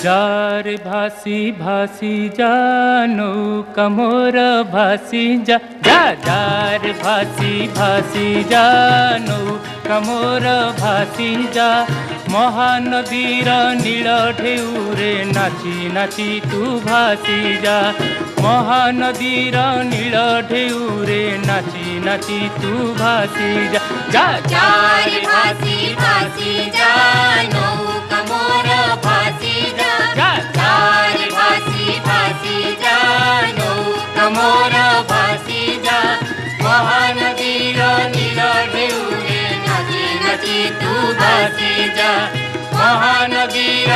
jar भासी भासी जा नौका मोर भासी जा जा जार भासी भासी जा नौका मोर भासी जा महानदीर नील ढेउरे नाची नाची तू भासी जा महानदीर नील ढेउरे नाची नाची तू भासी जा जा जार भासी भासी जा नौका मोर भासी जा जार भासी भासी जा नौका मोर भासी जा महानदीर नील ढेउरे नाची नाची तू भासी जा महानदीर